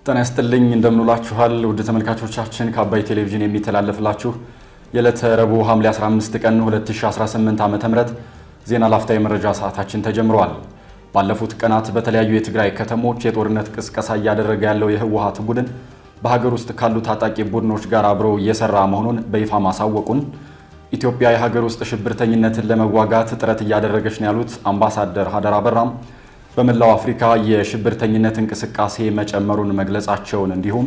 ጤና ይስጥልኝ እንደምንላችኋል ውድ ተመልካቾቻችን ከአባይ ቴሌቪዥን የሚተላለፍላችሁ የዕለተ ረቡዕ ሐምሌ 15 ቀን 2018 ዓ.ም ዜና ላፍታ የመረጃ ሰዓታችን ተጀምሯል። ባለፉት ቀናት በተለያዩ የትግራይ ከተሞች የጦርነት ቅስቀሳ እያደረገ ያለው የህወሓት ቡድን በሀገር ውስጥ ካሉ ታጣቂ ቡድኖች ጋር አብሮ እየሰራ መሆኑን በይፋ ማሳወቁን ኢትዮጵያ የሀገር ውስጥ ሽብርተኝነትን ለመዋጋት ጥረት እያደረገች ነው ያሉት አምባሳደር ሀደራ አበራም በመላው አፍሪካ የሽብርተኝነት እንቅስቃሴ መጨመሩን መግለጻቸውን እንዲሁም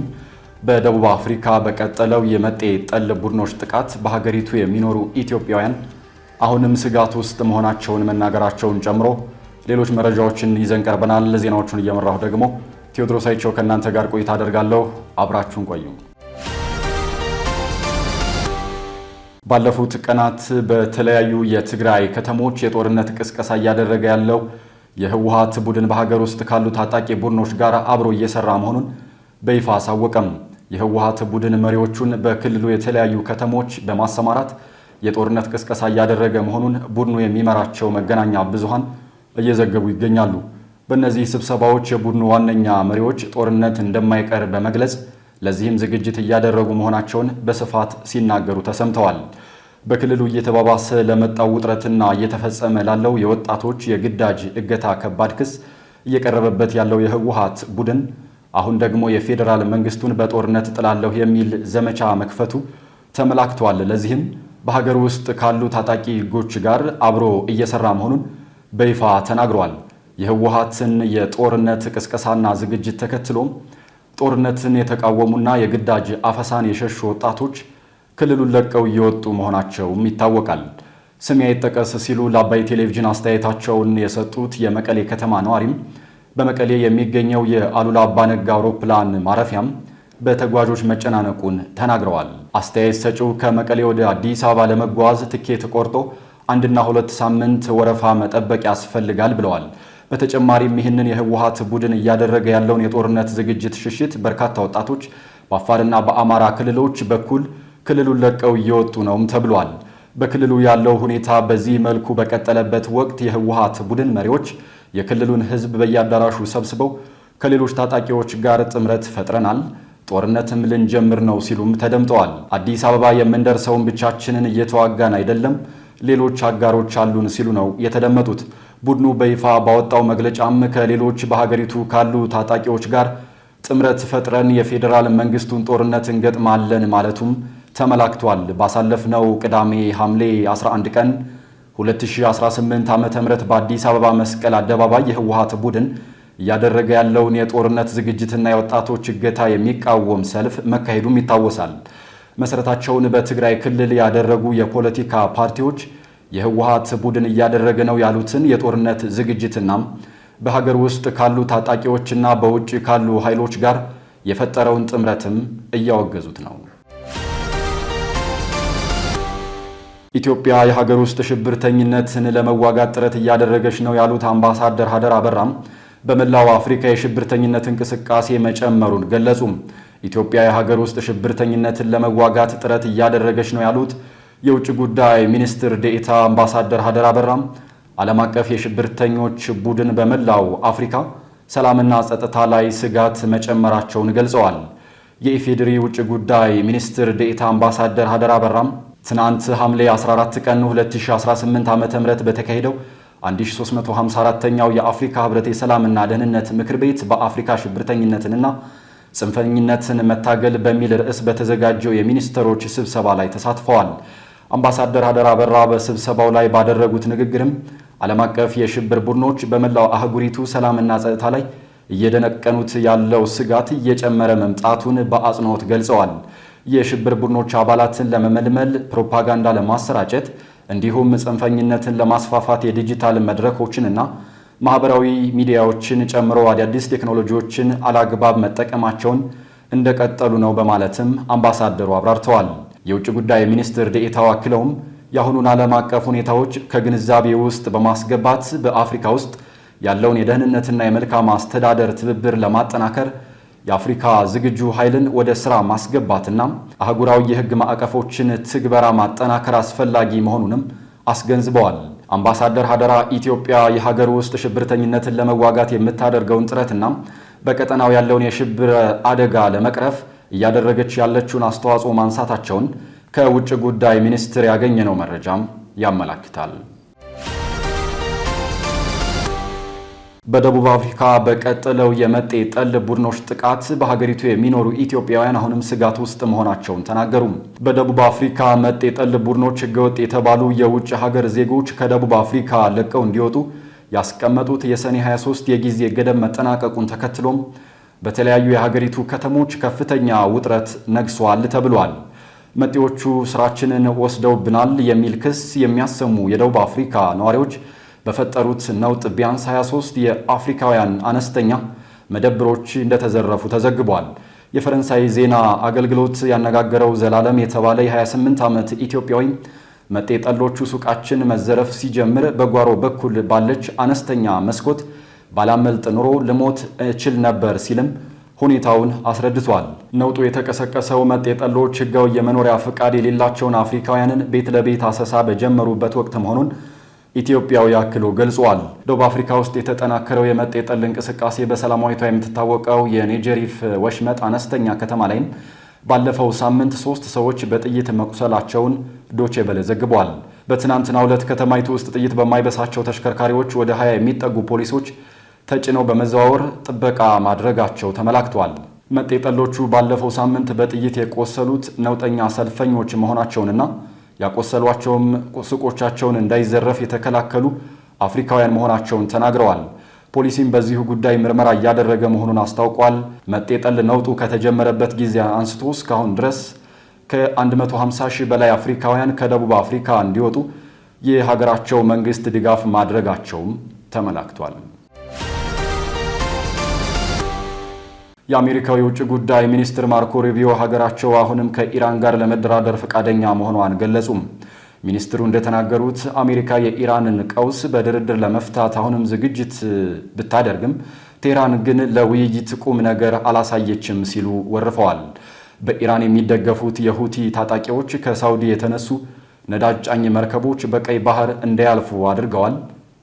በደቡብ አፍሪካ በቀጠለው የመጤ ጠል ቡድኖች ጥቃት በሀገሪቱ የሚኖሩ ኢትዮጵያውያን አሁንም ስጋት ውስጥ መሆናቸውን መናገራቸውን ጨምሮ ሌሎች መረጃዎችን ይዘን ቀርበናል። ዜናዎቹን እየመራሁ ደግሞ ቴዎድሮስ አይቸው ከእናንተ ጋር ቆይታ አደርጋለሁ። አብራችሁን ቆዩ። ባለፉት ቀናት በተለያዩ የትግራይ ከተሞች የጦርነት ቅስቀሳ እያደረገ ያለው የህወሓት ቡድን በሀገር ውስጥ ካሉ ታጣቂ ቡድኖች ጋር አብሮ እየሰራ መሆኑን በይፋ አሳወቀም። የህወሓት ቡድን መሪዎቹን በክልሉ የተለያዩ ከተሞች በማሰማራት የጦርነት ቅስቀሳ እያደረገ መሆኑን ቡድኑ የሚመራቸው መገናኛ ብዙሃን እየዘገቡ ይገኛሉ። በእነዚህ ስብሰባዎች የቡድኑ ዋነኛ መሪዎች ጦርነት እንደማይቀር በመግለጽ ለዚህም ዝግጅት እያደረጉ መሆናቸውን በስፋት ሲናገሩ ተሰምተዋል። በክልሉ እየተባባሰ ለመጣው ውጥረትና እየተፈጸመ ላለው የወጣቶች የግዳጅ እገታ ከባድ ክስ እየቀረበበት ያለው የህወሓት ቡድን አሁን ደግሞ የፌዴራል መንግስቱን በጦርነት ጥላለሁ የሚል ዘመቻ መክፈቱ ተመላክቷል። ለዚህም በሀገር ውስጥ ካሉ ታጣቂ ጎች ጋር አብሮ እየሰራ መሆኑን በይፋ ተናግሯል። የህወሓትን የጦርነት ቅስቀሳና ዝግጅት ተከትሎም ጦርነትን የተቃወሙና የግዳጅ አፈሳን የሸሹ ወጣቶች ክልሉን ለቀው እየወጡ መሆናቸውም ይታወቃል። ስሜ አይጠቀስ ሲሉ ለአባይ ቴሌቪዥን አስተያየታቸውን የሰጡት የመቀሌ ከተማ ነዋሪም በመቀሌ የሚገኘው የአሉላ አባነጋ አውሮፕላን ማረፊያም በተጓዦች መጨናነቁን ተናግረዋል። አስተያየት ሰጪው ከመቀሌ ወደ አዲስ አበባ ለመጓዝ ትኬት ቆርጦ 1 እና 2 ሳምንት ወረፋ መጠበቅ ያስፈልጋል ብለዋል። በተጨማሪም ይህንን የህወሓት ቡድን እያደረገ ያለውን የጦርነት ዝግጅት ሽሽት በርካታ ወጣቶች በአፋርና በአማራ ክልሎች በኩል ክልሉን ለቀው እየወጡ ነውም ተብሏል። በክልሉ ያለው ሁኔታ በዚህ መልኩ በቀጠለበት ወቅት የህወሓት ቡድን መሪዎች የክልሉን ህዝብ በየአዳራሹ ሰብስበው ከሌሎች ታጣቂዎች ጋር ጥምረት ፈጥረናል፣ ጦርነትም ልንጀምር ነው ሲሉም ተደምጠዋል። አዲስ አበባ የምንደርሰውን ብቻችንን እየተዋጋን አይደለም፣ ሌሎች አጋሮች አሉን ሲሉ ነው የተደመጡት። ቡድኑ በይፋ ባወጣው መግለጫም ከሌሎች በሀገሪቱ ካሉ ታጣቂዎች ጋር ጥምረት ፈጥረን የፌዴራል መንግስቱን ጦርነት እንገጥማለን ማለቱም ተመላክቷል። ባሳለፍነው ቅዳሜ ሐምሌ 11 ቀን 2018 ዓ.ም በአዲስ አበባ መስቀል አደባባይ የህወሓት ቡድን እያደረገ ያለውን የጦርነት ዝግጅትና የወጣቶች እገታ የሚቃወም ሰልፍ መካሄዱም ይታወሳል። መሰረታቸውን በትግራይ ክልል ያደረጉ የፖለቲካ ፓርቲዎች የህወሓት ቡድን እያደረገ ነው ያሉትን የጦርነት ዝግጅትና በሀገር ውስጥ ካሉ ታጣቂዎችና በውጭ ካሉ ኃይሎች ጋር የፈጠረውን ጥምረትም እያወገዙት ነው። ኢትዮጵያ የሀገር ውስጥ ሽብርተኝነትን ለመዋጋት ጥረት እያደረገች ነው ያሉት አምባሳደር ሀደራ አበራም በመላው አፍሪካ የሽብርተኝነት እንቅስቃሴ መጨመሩን ገለጹ። ኢትዮጵያ የሀገር ውስጥ ሽብርተኝነትን ለመዋጋት ጥረት እያደረገች ነው ያሉት የውጭ ጉዳይ ሚኒስትር ዴኤታ አምባሳደር ሀደራ አበራም ዓለም አቀፍ የሽብርተኞች ቡድን በመላው አፍሪካ ሰላምና ጸጥታ ላይ ስጋት መጨመራቸውን ገልጸዋል። የኢፌዴሪ ውጭ ጉዳይ ሚኒስትር ዴኤታ አምባሳደር ሀደራ አበራም ትናንት ሐምሌ 14 ቀን 2018 ዓ.ም በተካሄደው 1354ኛው የአፍሪካ ህብረት የሰላምና ደህንነት ምክር ቤት በአፍሪካ ሽብርተኝነትንና ጽንፈኝነትን መታገል በሚል ርዕስ በተዘጋጀው የሚኒስትሮች ስብሰባ ላይ ተሳትፈዋል። አምባሳደር ሀደራ አበራ በስብሰባው ላይ ባደረጉት ንግግርም ዓለም አቀፍ የሽብር ቡድኖች በመላው አህጉሪቱ ሰላምና ጸጥታ ላይ እየደነቀኑት ያለው ስጋት እየጨመረ መምጣቱን በአጽንኦት ገልጸዋል። የሽብር ቡድኖች አባላትን ለመመልመል፣ ፕሮፓጋንዳ ለማሰራጨት እንዲሁም ጽንፈኝነትን ለማስፋፋት የዲጂታል መድረኮችንና ማህበራዊ ሚዲያዎችን ጨምሮ አዳዲስ ቴክኖሎጂዎችን አላግባብ መጠቀማቸውን እንደቀጠሉ ነው በማለትም አምባሳደሩ አብራርተዋል። የውጭ ጉዳይ ሚኒስትር ዴኤታው አክለውም የአሁኑን ዓለም አቀፍ ሁኔታዎች ከግንዛቤ ውስጥ በማስገባት በአፍሪካ ውስጥ ያለውን የደህንነትና የመልካም አስተዳደር ትብብር ለማጠናከር የአፍሪካ ዝግጁ ኃይልን ወደ ሥራ ማስገባትና አህጉራዊ የሕግ ማዕቀፎችን ትግበራ ማጠናከር አስፈላጊ መሆኑንም አስገንዝበዋል። አምባሳደር ሀደራ ኢትዮጵያ የሀገር ውስጥ ሽብርተኝነትን ለመዋጋት የምታደርገውን ጥረትና በቀጠናው ያለውን የሽብር አደጋ ለመቅረፍ እያደረገች ያለችውን አስተዋጽኦ ማንሳታቸውን ከውጭ ጉዳይ ሚኒስቴር ያገኘነው መረጃም ያመለክታል። በደቡብ አፍሪካ በቀጠለው የመጤ ጠል ቡድኖች ጥቃት በሀገሪቱ የሚኖሩ ኢትዮጵያውያን አሁንም ስጋት ውስጥ መሆናቸውን ተናገሩ። በደቡብ አፍሪካ መጤ ጠል ቡድኖች ህገወጥ የተባሉ የውጭ ሀገር ዜጎች ከደቡብ አፍሪካ ለቀው እንዲወጡ ያስቀመጡት የሰኔ 23 የጊዜ ገደብ መጠናቀቁን ተከትሎም በተለያዩ የሀገሪቱ ከተሞች ከፍተኛ ውጥረት ነግሷል ተብሏል። መጤዎቹ ስራችንን ወስደውብናል የሚል ክስ የሚያሰሙ የደቡብ አፍሪካ ነዋሪዎች በፈጠሩት ነውጥ ቢያንስ 23 የአፍሪካውያን አነስተኛ መደብሮች እንደተዘረፉ ተዘግቧል። የፈረንሳይ ዜና አገልግሎት ያነጋገረው ዘላለም የተባለ የ28 ዓመት ኢትዮጵያዊ መጤ ጠሎቹ ሱቃችን መዘረፍ ሲጀምር በጓሮ በኩል ባለች አነስተኛ መስኮት ባላመልጥ ኑሮ ልሞት እችል ነበር ሲልም ሁኔታውን አስረድቷል። ነውጡ የተቀሰቀሰው መጤ ጠሎች ህጋዊ የመኖሪያ ፍቃድ የሌላቸውን አፍሪካውያንን ቤት ለቤት አሰሳ በጀመሩበት ወቅት መሆኑን ኢትዮጵያው ያክሎ ገልጿል። ደቡብ አፍሪካ ውስጥ የተጠናከረው የመጤ ጠል እንቅስቃሴ በሰላማዊቷ የምትታወቀው የኔጀሪፍ ወሽመጥ አነስተኛ ከተማ ላይም ባለፈው ሳምንት 3 ሰዎች በጥይት መቁሰላቸውን ዶቼ ቬለ ዘግቧል። በትናንትናው ዕለት ከተማይቱ ውስጥ ጥይት በማይበሳቸው ተሽከርካሪዎች ወደ 20 የሚጠጉ ፖሊሶች ተጭነው በመዘዋወር ጥበቃ ማድረጋቸው ተመላክቷል። መጤ ጠሎቹ ባለፈው ሳምንት በጥይት የቆሰሉት ነውጠኛ ሰልፈኞች መሆናቸውንና ያቆሰሏቸውም ሱቆቻቸውን እንዳይዘረፍ የተከላከሉ አፍሪካውያን መሆናቸውን ተናግረዋል። ፖሊሲም በዚሁ ጉዳይ ምርመራ እያደረገ መሆኑን አስታውቋል። መጤ ጠል ነውጡ ከተጀመረበት ጊዜ አንስቶ እስካሁን ድረስ ከ150 ሺህ በላይ አፍሪካውያን ከደቡብ አፍሪካ እንዲወጡ የሀገራቸው መንግስት ድጋፍ ማድረጋቸውም ተመላክቷል። የአሜሪካው የውጭ ጉዳይ ሚኒስትር ማርኮ ሩቢዮ ሀገራቸው አሁንም ከኢራን ጋር ለመደራደር ፈቃደኛ መሆኗን ገለጹም። ሚኒስትሩ እንደተናገሩት አሜሪካ የኢራንን ቀውስ በድርድር ለመፍታት አሁንም ዝግጅት ብታደርግም ቴህራን ግን ለውይይት ቁም ነገር አላሳየችም ሲሉ ወርፈዋል። በኢራን የሚደገፉት የሁቲ ታጣቂዎች ከሳውዲ የተነሱ ነዳጅ ጫኝ መርከቦች በቀይ ባህር እንዳያልፉ አድርገዋል።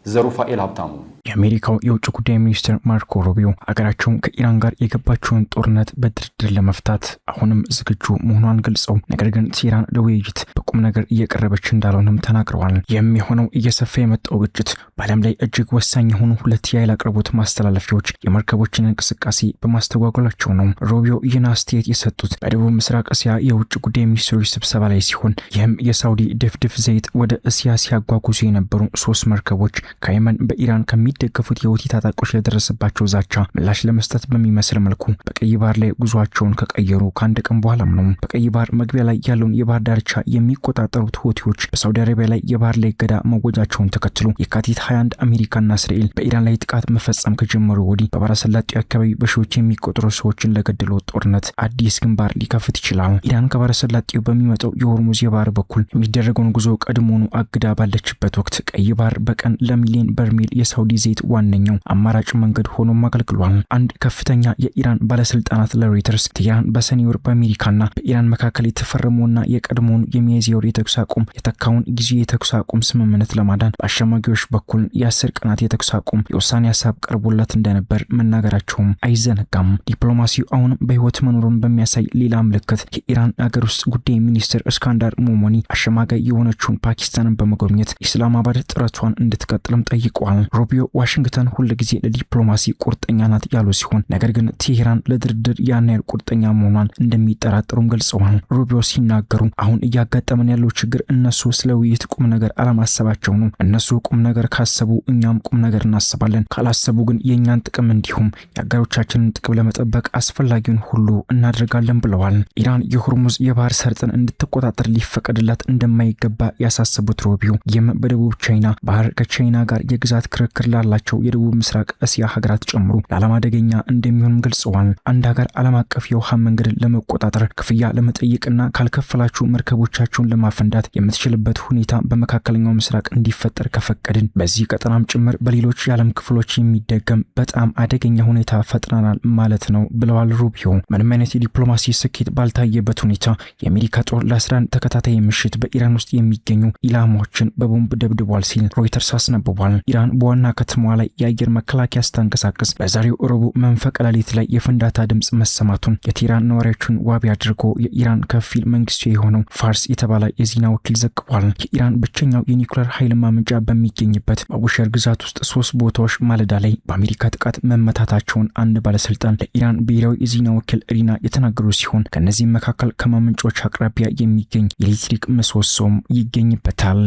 ዘሩፋኤል ሀብታሙ የአሜሪካው የውጭ ጉዳይ ሚኒስትር ማርኮ ሩቢዮ ሀገራቸው ከኢራን ጋር የገባቸውን ጦርነት በድርድር ለመፍታት አሁንም ዝግጁ መሆኗን ገልጸው ነገር ግን ቴህራን ለውይይት በቁም ነገር እየቀረበች እንዳልሆነም ተናግረዋል። የሚሆነው እየሰፋ የመጣው ግጭት በዓለም ላይ እጅግ ወሳኝ የሆኑ 2 የኃይል አቅርቦት ማስተላለፊያዎች የመርከቦችን እንቅስቃሴ በማስተጓጎላቸው ነው። ሩቢዮ ይህን አስተያየት የሰጡት በደቡብ ምስራቅ እስያ የውጭ ጉዳይ ሚኒስትሮች ስብሰባ ላይ ሲሆን ይህም የሳውዲ ድፍድፍ ዘይት ወደ እስያ ሲያጓጉዙ የነበሩ 3 መርከቦች ከየመን በኢራን ደገፉት የሁቲ ታጣቂዎች ለደረሰባቸው ዛቻ ምላሽ ለመስጠት በሚመስል መልኩ በቀይ ባህር ላይ ጉዟቸውን ከቀየሩ ከአንድ ቀን በኋላም ነው። በቀይ ባህር መግቢያ ላይ ያለውን የባህር ዳርቻ የሚቆጣጠሩት ሁቲዎች በሳውዲ አረቢያ ላይ የባህር ላይ እገዳ መወጃቸውን ተከትሎ የካቲት 21 አሜሪካና እስራኤል በኢራን ላይ ጥቃት መፈጸም ከጀመሩ ወዲህ በባህረ ሰላጤው አካባቢ በሺዎች የሚቆጠሩ ሰዎችን ለገደለው ጦርነት አዲስ ግንባር ሊከፍት ይችላል። ኢራን ከባህረ ሰላጤው በሚመጣው የሆርሙዝ የባህር በኩል የሚደረገውን ጉዞ ቀድሞውኑ አግዳ ባለችበት ወቅት ቀይ ባህር በቀን ለሚሊዮን በርሜል የሳውዲ ዘይት ዋነኛው አማራጭ መንገድ ሆኖ አገልግሏል። አንድ ከፍተኛ የኢራን ባለስልጣናት ለሮይተርስ ቴህራን በሰኔ ወር በአሜሪካና በኢራን መካከል የተፈረመውና የቀድሞውን የሚያዝያ ወር የተኩስ አቁም የተካውን ጊዜ የተኩስ አቁም ስምምነት ለማዳን በአሸማጊዎች በኩል የ10 ቀናት የተኩስ አቁም የውሳኔ ሀሳብ ቀርቦላት እንደነበር መናገራቸውም አይዘነጋም። ዲፕሎማሲው አሁንም በህይወት መኖሩን በሚያሳይ ሌላ ምልክት የኢራን ሀገር ውስጥ ጉዳይ ሚኒስትር እስካንዳር ሞሞኒ አሸማጋይ የሆነችውን ፓኪስታንን በመጎብኘት ኢስላማባድ ጥረቷን እንድትቀጥልም ጠይቀዋል። ሩቢዮ ዋሽንግተን ሁሉ ጊዜ ለዲፕሎማሲ ቁርጠኛ ናት ያሉ ሲሆን ነገር ግን ቴህራን ለድርድር ያን ያህል ቁርጠኛ መሆኗን እንደሚጠራጠሩም ገልጸዋል። ሩቢዮ ሲናገሩ አሁን እያጋጠመን ያለው ችግር እነሱ ስለ ውይይት ቁም ነገር አለማሰባቸው ነው። እነሱ ቁም ነገር ካሰቡ እኛም ቁም ነገር እናስባለን፣ ካላሰቡ ግን የእኛን ጥቅም እንዲሁም የአጋሮቻችንን ጥቅም ለመጠበቅ አስፈላጊውን ሁሉ እናደርጋለን ብለዋል። ኢራን የሆርሙዝ የባህር ሰርጥን እንድትቆጣጠር ሊፈቀድላት እንደማይገባ ያሳሰቡት ሩቢዮ ይህም በደቡብ ቻይና ባህር ከቻይና ጋር የግዛት ክርክር ላላቸው የደቡብ ምስራቅ እስያ ሀገራት ጨምሮ ለዓለም አደገኛ እንደሚሆንም ገልጸዋል። አንድ ሀገር ዓለም አቀፍ የውሃ መንገድን ለመቆጣጠር ክፍያ ለመጠየቅና ካልከፈላችሁ መርከቦቻቸውን ለማፈንዳት የምትችልበት ሁኔታ በመካከለኛው ምስራቅ እንዲፈጠር ከፈቀድን በዚህ ቀጠናም ጭምር በሌሎች የዓለም ክፍሎች የሚደገም በጣም አደገኛ ሁኔታ ፈጥረናል ማለት ነው ብለዋል ሩቢዮ። ምንም አይነት የዲፕሎማሲ ስኬት ባልታየበት ሁኔታ የአሜሪካ ጦር ለ11 ተከታታይ ምሽት በኢራን ውስጥ የሚገኙ ኢላማዎችን በቦምብ ደብድቧል ሲል ሮይተርስ አስነብቧል። ኢራን በዋና በከተማዋ ላይ የአየር መከላከያ ስታንቀሳቀስ በዛሬው ረቡዕ መንፈቀ ሌሊት ላይ የፍንዳታ ድምጽ መሰማቱን የቴህራን ነዋሪዎችን ዋቢ አድርጎ የኢራን ከፊል መንግስታዊ የሆነው ፋርስ የተባለ የዜና ወኪል ዘግቧል። የኢራን ብቸኛው የኒውክሌር ኃይል ማመንጫ በሚገኝበት በቡሸር ግዛት ውስጥ 3 ቦታዎች ማለዳ ላይ በአሜሪካ ጥቃት መመታታቸውን አንድ ባለስልጣን ለኢራን ብሔራዊ የዜና ወኪል ሪና የተናገሩ ሲሆን ከነዚህም መካከል ከማመንጫዎች አቅራቢያ የሚገኝ የኤሌክትሪክ ምሰሶም ይገኝበታል።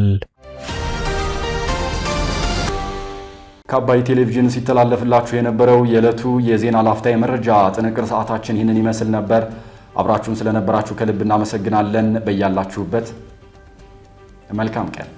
ከአባይ ቴሌቪዥን ሲተላለፍላችሁ የነበረው የዕለቱ የዜና ላፍታ የመረጃ ጥንቅር ሰዓታችን ይህንን ይመስል ነበር። አብራችሁን ስለነበራችሁ ከልብ እናመሰግናለን። በያላችሁበት መልካም ቀን